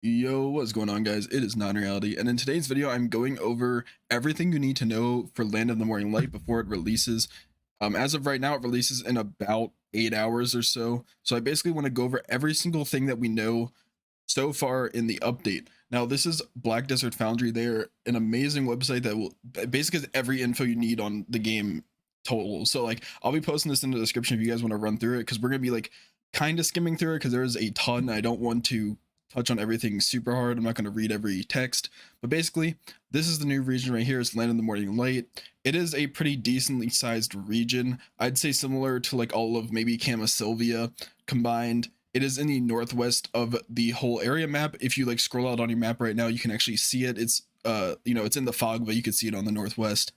Yo, what's going on, guys? It is Non-Reality, and in today's video, I'm going over everything you need to know for Land of the Morning Light before it releases. As of right now, it releases in about 8 hours or so. So I basically want to go over every single thing that we know so far in the update. Now, this is Black Desert Foundry. They're an amazing website that will basically has every info you need on the game total. So like, I'll be posting this in the description if you guys want to run through it, because we're gonna be like kind of skimming through it because there is a ton. I don't want to touch on everything super hard. I'm not going to read every text, but basically, this is the new region right here. It's Land in the Morning Light. It is a pretty decently sized region. I'd say similar to like all of maybe Kama Sylvia combined. It is in the northwest of the whole area map. If you like scroll out on your map right now, you can actually see it. It's it's in the fog, but you can see it on the northwest.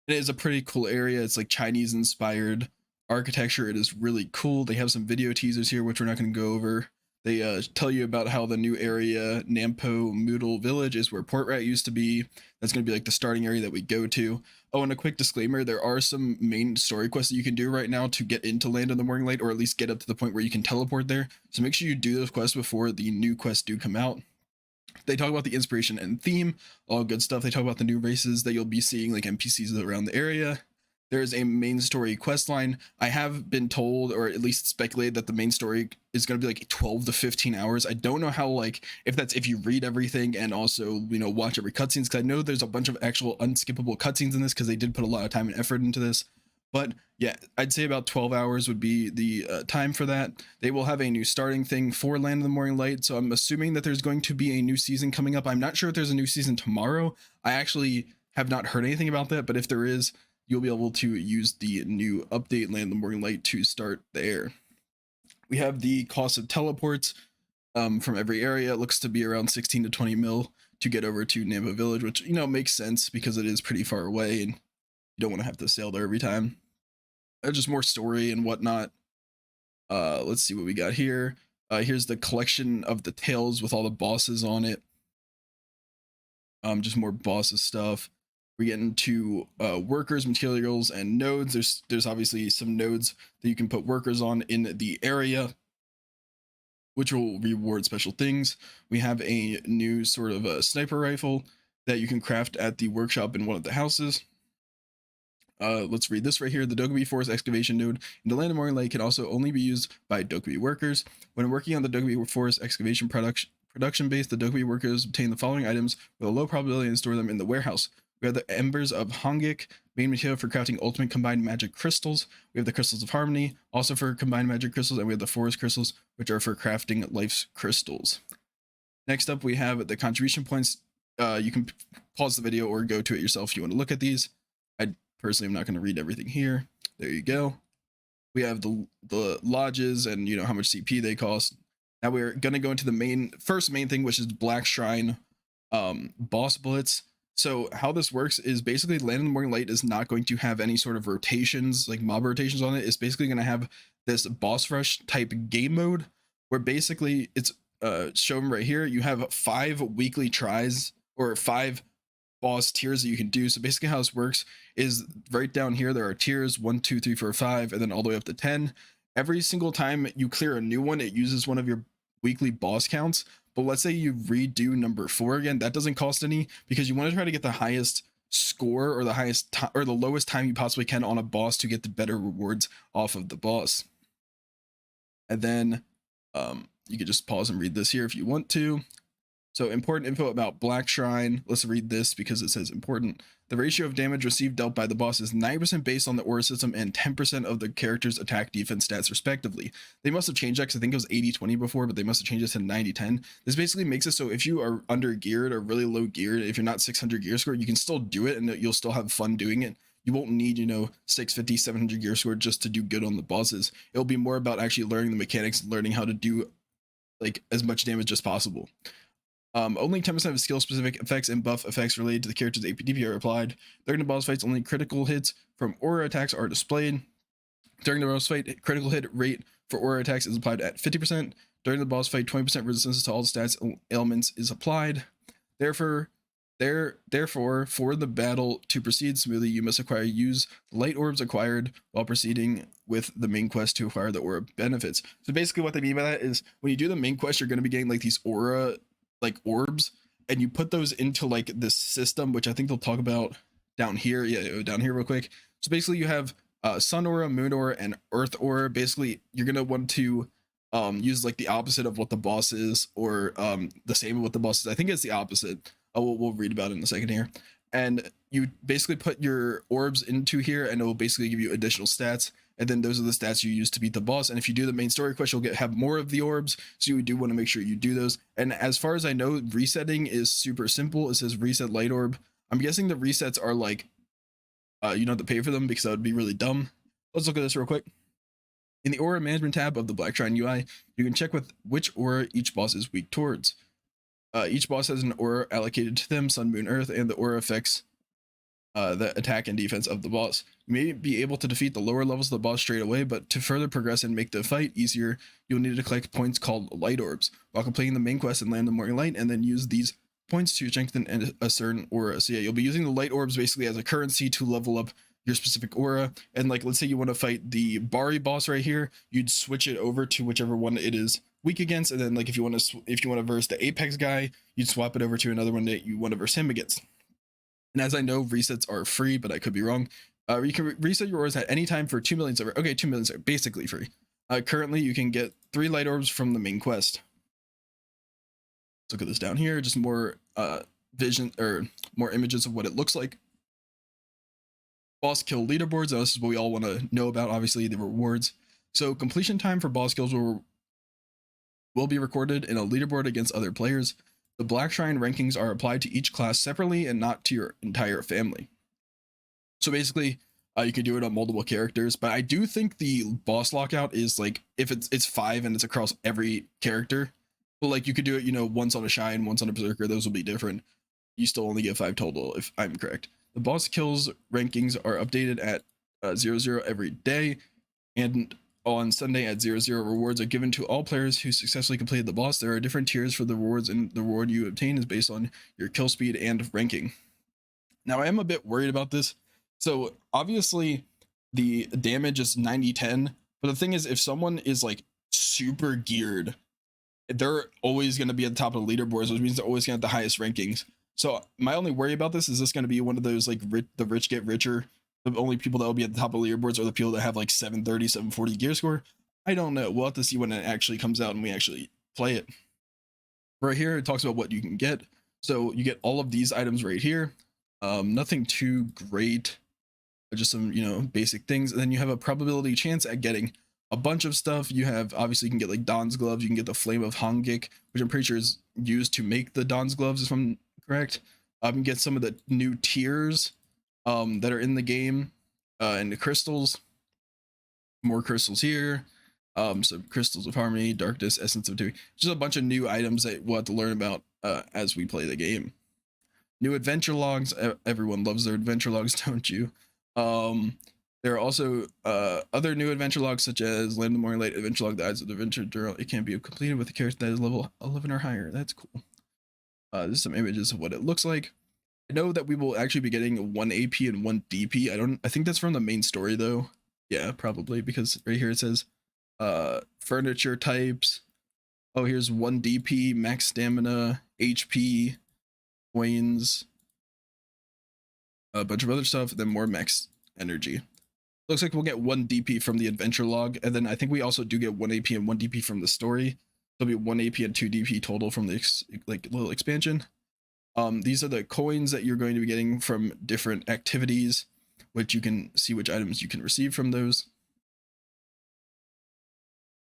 It is a pretty cool area. It's like Chinese inspired architecture. It is really cool. They have some video teasers here, which we're not going to go over. They tell you about how the new area, Nampo Moodle Village, is where Portrat used to be. That's going to be like the starting area that we go to. Oh, and a quick disclaimer, there are some main story quests that you can do right now to get into Land of the Morning Light, or at least get up to the point where you can teleport there. So make sure you do those quests before the new quests do come out. They talk about the inspiration and theme, all good stuff. They talk about the new races that you'll be seeing, like NPCs around the area. There's a main story quest line. I have been told, or at least speculated, that the main story is going to be like 12 to 15 hours. I don't know how, like, if you read everything and also, watch every cutscenes, because I know there's a bunch of actual unskippable cutscenes in this because they did put a lot of time and effort into this. But yeah, I'd say about 12 hours would be the time for that. They will have a new starting thing for Land of the Morning Light, so I'm assuming that there's going to be a new season coming up. I'm not sure if there's a new season tomorrow. I actually have not heard anything about that, but if there is, you'll be able to use the new update Land of the Morning Light to start there. We have the cost of teleports from every area. It looks to be around 16 to 20 mil to get over to Nampo Village, which makes sense because it is pretty far away and you don't want to have to sail there every time. Just more story and whatnot. Let's see what we got here. Here's the collection of the tales with all the bosses on it. Just more bosses stuff. We get into workers, materials, and nodes. There's obviously some nodes that you can put workers on in the area, which will reward special things. We have a new sort of a sniper rifle that you can craft at the workshop in one of the houses. Let's read this right here. The Dokkaebi Forest excavation node in the Land of Morning Light can also only be used by Dokkaebi workers. When working on the Dokkaebi Forest excavation production base, the Dokkaebi workers obtain the following items with a low probability and store them in the warehouse. We have the Embers of Hongik, main material for crafting ultimate combined magic crystals. We have the Crystals of Harmony, also for combined magic crystals, and we have the Forest crystals, which are for crafting life's crystals. Next up, we have the contribution points. You can pause the video or go to it yourself if you want to look at these. I personally am not going to read everything here. There you go. We have the lodges and how much CP they cost. Now we're going to go into the first main thing, which is Black Shrine boss Blitz. So how this works is basically Land in the Morning Light is not going to have any sort of rotations, like mob rotations on it. It's basically going to have this boss rush type game mode where basically it's shown right here. You have 5 weekly tries or 5 boss tiers that you can do. So basically how this works is right down here there are tiers 1, 2, 3, 4, 5, and then all the way up to 10. Every single time you clear a new one, it uses one of your weekly boss counts. But let's say you redo number 4 again, that doesn't cost any, because you want to try to get the highest score or the highest or the lowest time you possibly can on a boss to get the better rewards off of the boss. And then you could just pause and read this here if you want to. So important info about Black Shrine. Let's read this because it says important. The ratio of damage received dealt by the boss is 90% based on the aura system and 10% of the character's attack, defense stats respectively. They must have changed that because I think it was 80-20 before, but they must have changed it to 90-10. This basically makes it so if you are under geared or really low geared, if you're not 600 gear score, you can still do it and you'll still have fun doing it. You won't need, 650, 700 gear score just to do good on the bosses. It'll be more about actually learning the mechanics and learning how to do like as much damage as possible. Only 10% of skill-specific effects and buff effects related to the character's APDP are applied. During the boss fights, only critical hits from aura attacks are displayed. During the boss fight, critical hit rate for aura attacks is applied at 50%. During the boss fight, 20% resistance to all stats elements is applied. Therefore, for the battle to proceed smoothly, you must use light orbs acquired while proceeding with the main quest to acquire the aura benefits. So basically what they mean by that is when you do the main quest, you're going to be getting like these aura like orbs, and you put those into like this system, which I think they'll talk about down here. Yeah, down here real quick. So basically, you have sun aura, moon aura, and earth aura. Basically, you're gonna want to use like the opposite of what the boss is, or the same of what the boss is. I think it's the opposite. We'll read about it in a second here. And you basically put your orbs into here, and it will basically give you additional stats. And then those are the stats you use to beat the boss. And if you do the main story quest, you'll have more of the orbs. So you do want to make sure you do those. And as far as I know, resetting is super simple. It says reset light orb. I'm guessing the resets are like, you don't have to pay for them because that would be really dumb. Let's look at this real quick. In the aura management tab of the Black Shrine UI, you can check with which aura each boss is weak towards. Each boss has an aura allocated to them, sun, moon, earth, and the aura affects the attack and defense of the boss. You may be able to defeat the lower levels of the boss straight away, but to further progress and make the fight easier, you'll need to collect points called light orbs while completing the main quest and land the morning light, and then use these points to strengthen a certain aura. So yeah, you'll be using the light orbs basically as a currency to level up your specific aura. And like, let's say you want to fight the Bari boss right here, you'd switch it over to whichever one it is weak against, and then like if you want to verse the Apex guy, you'd swap it over to another one that you want to verse him against. And as I know, resets are free, but I could be wrong. You can reset your auras at any time for 2 million silver. Okay, 2 million silver, basically free. Currently, you can get 3 light orbs from the main quest. Let's look at this down here. Just more vision, or more images of what it looks like. Boss kill leaderboards. This is what we all want to know about, obviously, the rewards. So completion time for boss kills will be recorded in a leaderboard against other players. The Black Shrine rankings are applied to each class separately and not to your entire family. So basically, you can do it on multiple characters, but I do think the boss lockout is like, if it's 5 and it's across every character, but like you could do it, once on a Shine, once on a Berserker, those will be different. You still only get 5 total, if I'm correct. The boss kills rankings are updated at 00 every day, and on Sunday at 00, rewards are given to all players who successfully completed the boss. There are different tiers for the rewards, and the reward you obtain is based on your kill speed and ranking. Now, I am a bit worried about this. So obviously the damage is 90-10, but the thing is, if someone is like super geared, they're always going to be at the top of the leaderboards, which means they're always going to have the highest rankings. So my only worry about this is going to be one of those like the rich get richer. The only people that will be at the top of the leaderboards are the people that have like 730, 740 gear score. I don't know. We'll have to see when it actually comes out and we actually play it. Right here, it talks about what you can get. So you get all of these items right here. Nothing too great, just some, basic things. And then you have a probability chance at getting a bunch of stuff. You have, obviously, you can get like Don's gloves. You can get the Flame of Hangik, which I'm pretty sure is used to make the Don's gloves, if I'm correct. You can get some of the new tiers that are in the game, and the crystals. More crystals here. So crystals of harmony, darkness, essence of two. Just a bunch of new items that we'll have to learn about as we play the game. New adventure logs. Everyone loves their adventure logs, don't you? There are also other new adventure logs, such as Land of the Morning Light adventure log, the Eyes of the Adventure Journal. It can be completed with a character that is level 11 or higher. That's cool. There's some images of what it looks like. I know that we will actually be getting 1 AP and 1 DP. I think that's from the main story though. Yeah, probably, because right here it says furniture types. Oh, here's 1 DP, max stamina, HP, coins, a bunch of other stuff, then more max energy. Looks like we'll get 1 DP from the adventure log, and then I think we also do get 1 AP and 1 DP from the story. There'll be 1 AP and 2 DP total from the little expansion. These are the coins that you're going to be getting from different activities, which you can see which items you can receive from those.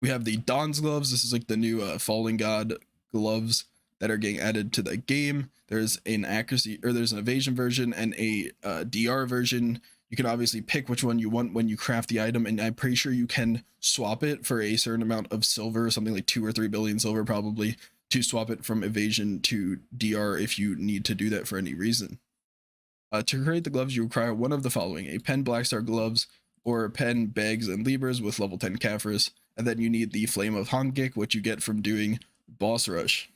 We have the Don's gloves. This is like the new Fallen God gloves that are getting added to the game. There's an accuracy, or there's an evasion version and a DR version. You can obviously pick which one you want when you craft the item, and I'm pretty sure you can swap it for a certain amount of silver, something like 2 or 3 billion silver probably, to swap it from evasion to DR if you need to do that for any reason. To create the gloves, you require one of the following: a pen Blackstar gloves, or pen bags and levers with level 10 Caphras, and then you need the Flame of Hangik, which you get from doing Boss Rush.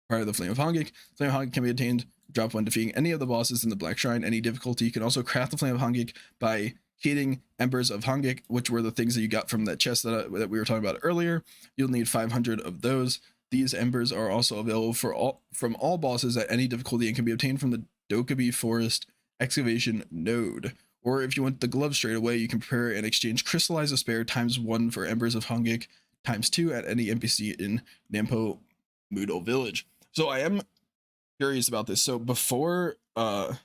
Prior to the Flame of Hangik, Flame of Hangik can be obtained drop when defeating any of the bosses in the Black Shrine, any difficulty. You can also craft the Flame of Hangik by heating Embers of Hangik, which were the things that you got from that chest that we were talking about earlier. You'll need 500 of those. These embers are also available from all bosses at any difficulty and can be obtained from the Dokubi Forest excavation node. Or if you want the glove straight away, you can prepare and exchange Crystallize Despair ×1 for Embers of Hungik ×2 at any NPC in Nampo Moodle Village. So I am curious about this. So before, I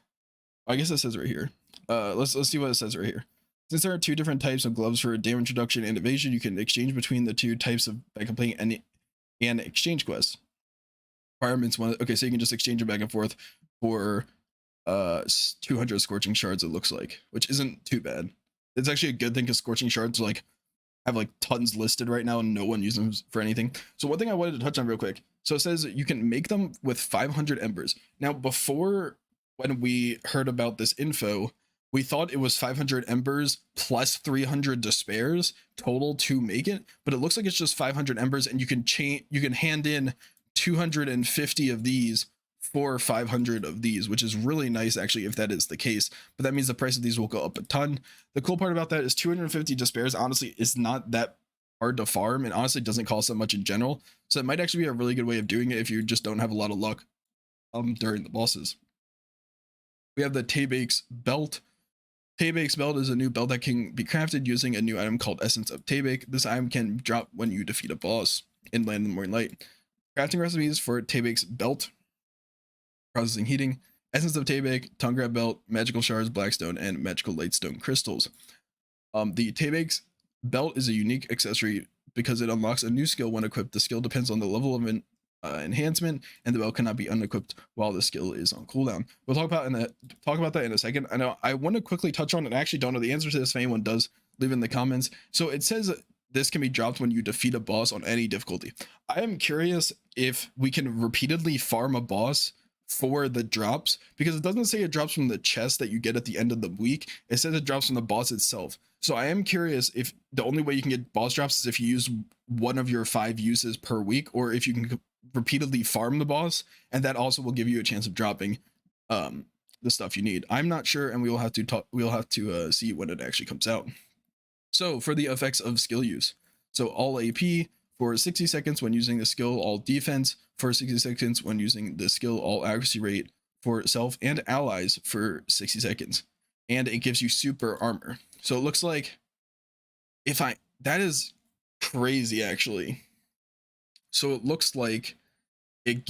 guess it says right here. Let's see what it says right here. Since there are two different types of gloves for damage reduction and evasion, you can exchange between the two types by completing an exchange quest. Requirements one. Okay, so you can just exchange it back and forth for 200 scorching shards. It looks like, which isn't too bad. It's actually a good thing because scorching shards like have like tons listed right now and no one uses them for anything. So one thing I wanted to touch on real quick. So it says you can make them with 500 embers. Now before, when we heard about this info, we thought it was 500 embers plus 300 despairs total to make it, but it looks like it's just 500 embers, and you can hand in 250 of these for 500 of these, which is really nice actually if that is the case. But that means the price of these will go up a ton. The cool part about that is 250 despairs honestly is not that hard to farm, and honestly doesn't cost that much in general. So it might actually be a really good way of doing it if you just don't have a lot of luck during the bosses. We have the Taybake's belt. Taybake's belt is a new belt that can be crafted using a new item called Essence of Taybake. This item can drop when you defeat a boss in Land of the Morning Light. Crafting recipes for Taybake's belt: processing heating, Essence of Taybake, tongue grab belt, magical shards, blackstone, and magical lightstone crystals. The Taybake's belt is a unique accessory because it unlocks a new skill when equipped. The skill depends on the level of enhancement, and the belt cannot be unequipped while the skill is on cooldown. We'll talk about that in a second. I know I want to quickly touch on, and I actually don't know the answer to this. If anyone does, leave in the comments. So it says this can be dropped when you defeat a boss on any difficulty. I am curious if we can repeatedly farm a boss for the drops, because it doesn't say it drops from the chest that you get at the end of the week. It says it drops from the boss itself. So I am curious if the only way you can get boss drops is if you use one of your 5 uses per week, or if you can repeatedly farm the boss, and that also will give you a chance of dropping the stuff you need. I'm not sure, and we'll have to see when it actually comes out. So for the effects of skill use, so all AP for 60 seconds when using the skill, all defense for 60 seconds when using the skill, all accuracy rate for self and allies for 60 seconds, and it gives you super armor. So it looks like that is crazy actually. So it looks like it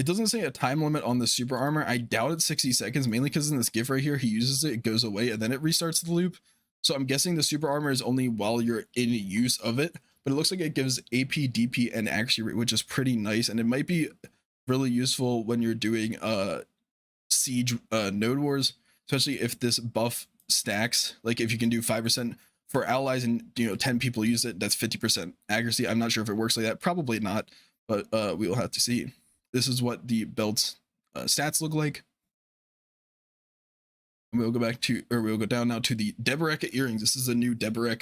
doesn't say a time limit on the super armor. I doubt it's 60 seconds, mainly because in this GIF right here, he uses it, it goes away, and then it restarts the loop. So I'm guessing the super armor is only while you're in use of it, but it looks like it gives AP, DP, and accuracy rate, which is pretty nice, and it might be really useful when you're doing siege node wars, especially if this buff stacks. Like if you can do 5% for allies and 10 people use it, that's 50% accuracy. I'm not sure if it works like that, probably not, but we will have to see. This is what the belt's stats look like. And we'll go down now to the Deborah Earrings. This is a new Deborah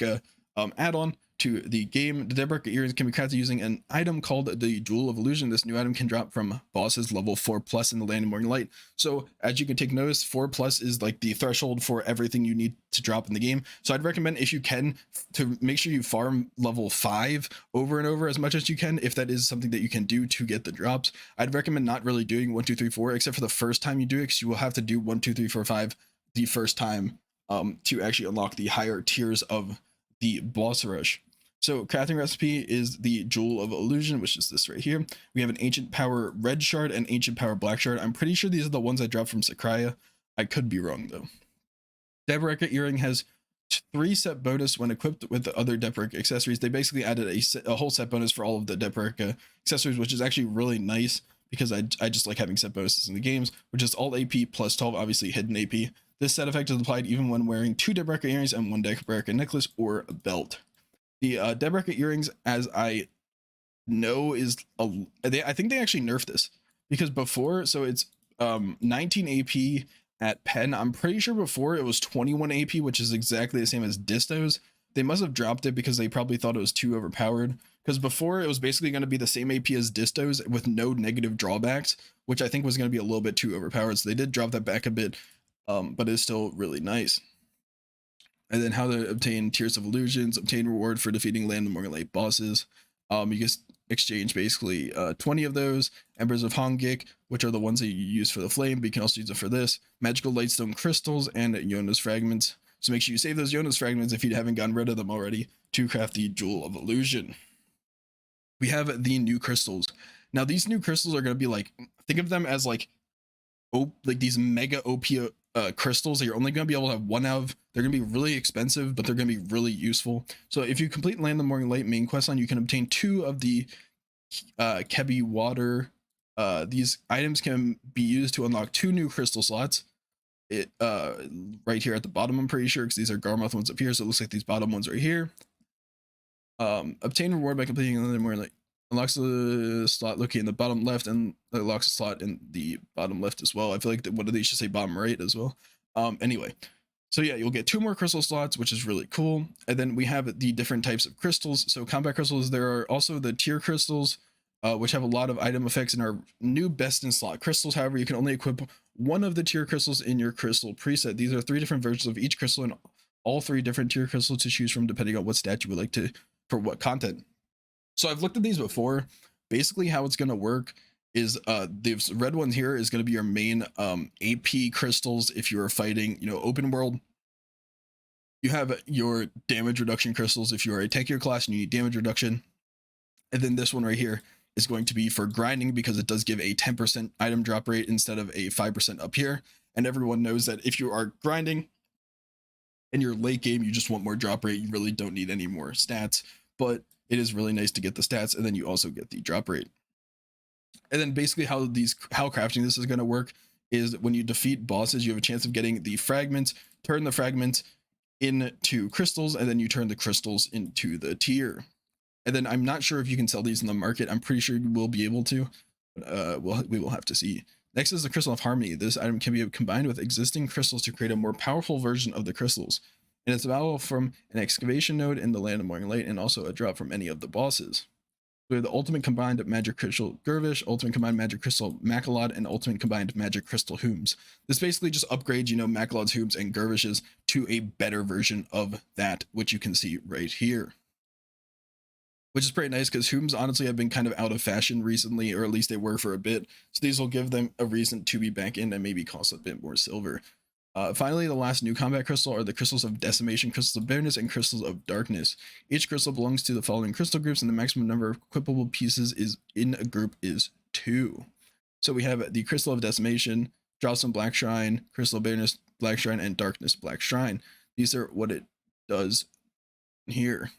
add-on to the game. The Deborah Earrings can be crafted using an item called the Jewel of Illusion. This new item can drop from bosses level 4+ in the Land of Morning Light. So as you can take notice, 4+ is like the threshold for everything you need to drop in the game. So I'd recommend, if you can, to make sure you farm level 5 over and over as much as you can, if that is something that you can do to get the drops. I'd recommend not really doing 1, 2, 3, 4, except for the first time you do it, because you will have to do 1, 2, 3, 4, 5 the first time to actually unlock the higher tiers of the boss rush. So crafting recipe is the Jewel of Illusion, which is this right here. We have an Ancient Power red shard and Ancient Power black shard. I'm pretty sure these are the ones I dropped from Sakraya. I could be wrong though. Deborah Earring has 3 set bonus when equipped with the other Deborah accessories. They basically added a whole set bonus for all of the Deborah accessories, which is actually really nice, because I just like having set bonuses in the games, which is all AP plus 12, obviously hidden AP. This set effect is applied even when wearing 2 Deborah earrings and 1 Deborah necklace or a belt. The Deborah earrings, as I know, I think they actually nerfed this, because before, so it's 19 AP at pen. I'm pretty sure before it was 21 AP, which is exactly the same as Distos. They must have dropped it because they probably thought it was too overpowered, because before it was basically going to be the same AP as Distos with no negative drawbacks, which I think was going to be a little bit too overpowered. So they did drop that back a bit, but it's still really nice. And then how to obtain Tears of Illusions: obtain reward for defeating Land of Morning Light bosses. You exchange basically 20 of those. Embers of Hongik, which are the ones that you use for the flame, but you can also use it for this. Magical Lightstone Crystals and Yona's Fragments. So make sure you save those Yona's Fragments if you haven't gotten rid of them already to craft the Jewel of Illusion. We have the new crystals. Now these new crystals are going to be like, think of them as like these mega OP crystals that you're only going to be able to have one of. They're going to be really expensive, but they're going to be really useful. So if you complete Land of the Morning Light main quest line, you can obtain 2 of the Kebi water. These items can be used to unlock 2 new crystal slots. It right here at the bottom, I'm pretty sure, because these are Garmoth ones up here, so it looks like these bottom ones right here. Obtain reward by completing another more like unlocks the slot located in the bottom left, and unlocks a slot in the bottom left as well. I feel like one of these should say bottom right as well. Anyway, so yeah, you'll get 2 more crystal slots, which is really cool. And then we have the different types of crystals. So combat crystals, there are also the tier crystals, which have a lot of item effects and are new best in slot crystals. However, you can only equip one of the tier crystals in your crystal preset. These are 3 different versions of each crystal and all 3 different tier crystals to choose from depending on what stat you would like to for what content. So I've looked at these before. Basically how it's going to work is these red ones here is going to be your main AP crystals if you're fighting, open world. You have your damage reduction crystals if you're a tankier class and you need damage reduction. And then this one right here is going to be for grinding because it does give a 10% item drop rate instead of a 5% up here. And everyone knows that if you are grinding in your late game, you just want more drop rate. You really don't need any more stats, but it is really nice to get the stats, and then you also get the drop rate. And then basically how crafting this is going to work is when you defeat bosses, you have a chance of getting the fragments, turn the fragments into crystals, and then you turn the crystals into the tier. And then I'm not sure if you can sell these in the market. I'm pretty sure you will be able to, but we will have to see. Next is the Crystal of Harmony. This item can be combined with existing crystals to create a more powerful version of the crystals. And it's available from an excavation node in the Land of Morning Light and also a drop from any of the bosses. We have the Ultimate Combined Magic Crystal Gervish, Ultimate Combined Magic Crystal Makalod, and Ultimate Combined Magic Crystal Hooms. This basically just upgrades, Makalod's Hooms and Gervishes to a better version of that, which you can see right here. Which is pretty nice because Hooms honestly have been kind of out of fashion recently, or at least they were for a bit. So these will give them a reason to be back in and maybe cost a bit more silver. Finally, the last new combat crystal are the Crystals of Decimation, Crystals of Bitterness, and Crystals of Darkness. Each crystal belongs to the following crystal groups, and the maximum number of equipable pieces is in a group is 2. So we have the Crystal of Decimation, Drawson Black Shrine, Crystal of Bitterness Black Shrine, and Darkness Black Shrine. These are what it does here.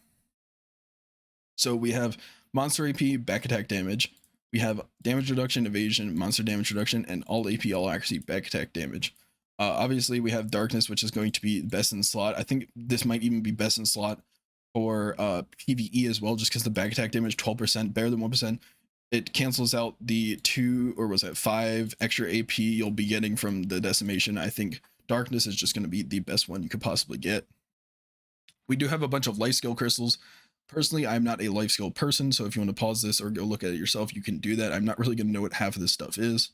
So we have monster AP, back attack damage. We have damage reduction, evasion, monster damage reduction, and all AP, all accuracy, back attack damage. Obviously, we have Darkness, which is going to be best in slot. I think this might even be best in slot for PvE as well, just because the back attack damage 12%, better than 1%. It cancels out the 2 or was it 5 extra AP you'll be getting from the Decimation. I think Darkness is just going to be the best one you could possibly get. We do have a bunch of life skill crystals. Personally, I'm not a life skill person, so if you want to pause this or go look at it yourself, you can do that. I'm not really going to know what half of this stuff is.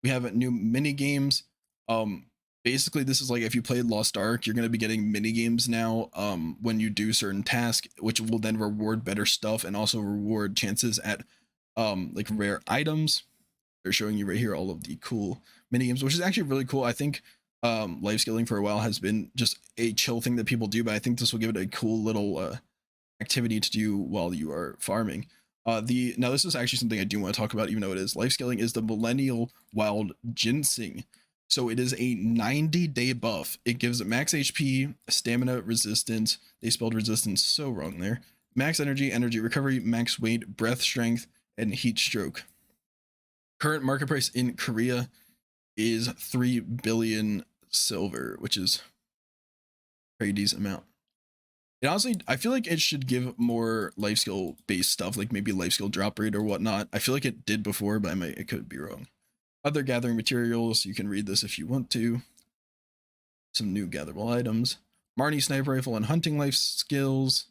We have new mini games. Basically, this is like if you played Lost Ark, you're going to be getting mini games now when you do certain tasks, which will then reward better stuff and also reward chances at like rare items. They're showing you right here all of the cool mini games, which is actually really cool. I think life skilling for a while has been just a chill thing that people do, but I think this will give it a cool little activity to do while you are farming. Now this is actually something I do want to talk about, even though it is life scaling, is the Millennial Wild Ginseng. So it is a 90-day buff. It gives max HP, stamina, resistance. They spelled resistance so wrong there. Max energy, energy recovery, max weight, breath strength, and heat stroke. Current market price in Korea is 3 billion silver, which is a pretty decent amount. It honestly, I feel like it should give more life skill based stuff, like maybe life skill drop rate or whatnot. I feel like it did before, but it could be wrong. Other gathering materials, you can read this if you want to. Some new gatherable items. Marnie sniper rifle and hunting life skills.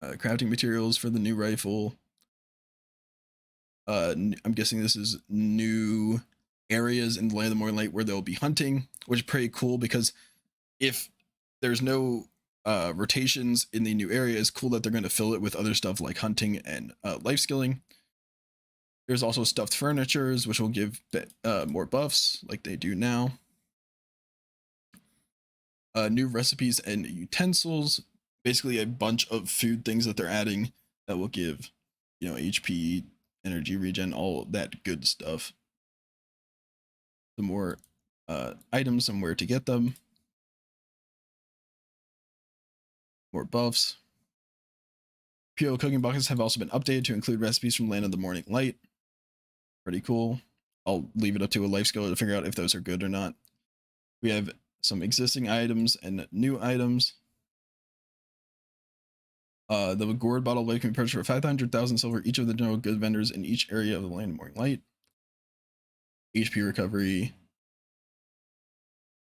Crafting materials for the new rifle. I'm guessing this is new areas in the Land of the Morning Light where they'll be hunting, which is pretty cool because if there's no rotations in the new area is cool that they're going to fill it with other stuff like hunting and life skilling. There's also stuffed furnitures, which will give more buffs like they do now. New recipes and utensils, basically a bunch of food things that they're adding that will give, you know, HP, energy regen, all that good stuff. Some more items, somewhere to get them. More buffs. PO cooking boxes have also been updated to include recipes from Land of the Morning Light. Pretty cool. I'll leave it up to a life skill to figure out if those are good or not. We have some existing items and new items. The gourd bottle light can be purchased for 500,000 silver each of the general good vendors in each area of the Land of Morning Light. HP recovery,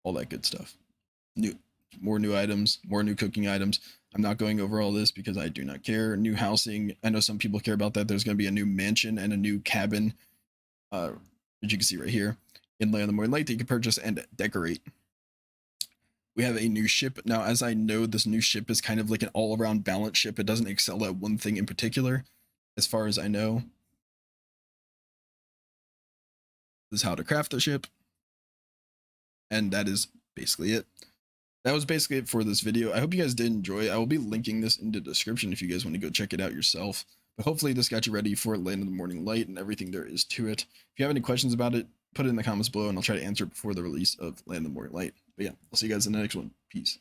all that good stuff. More new items, more new cooking items. I'm not going over all this because I do not care. New housing. I know some people care about that. There's going to be a new mansion and a new cabin, as you can see right here, in Land of the Morning Light that you can purchase and decorate. We have a new ship. Now, as I know, this new ship is kind of like an all-around balanced ship. It doesn't excel at one thing in particular, as far as I know. This is how to craft the ship. And that is basically it. That was basically it for this video. I hope you guys did enjoy. I will be linking this in the description if you guys want to go check it out yourself. But hopefully this got you ready for Land of the Morning Light and everything there is to it. If you have any questions about it, put it in the comments below and I'll try to answer it before the release of Land of the Morning Light. But yeah, I'll see you guys in the next one. Peace.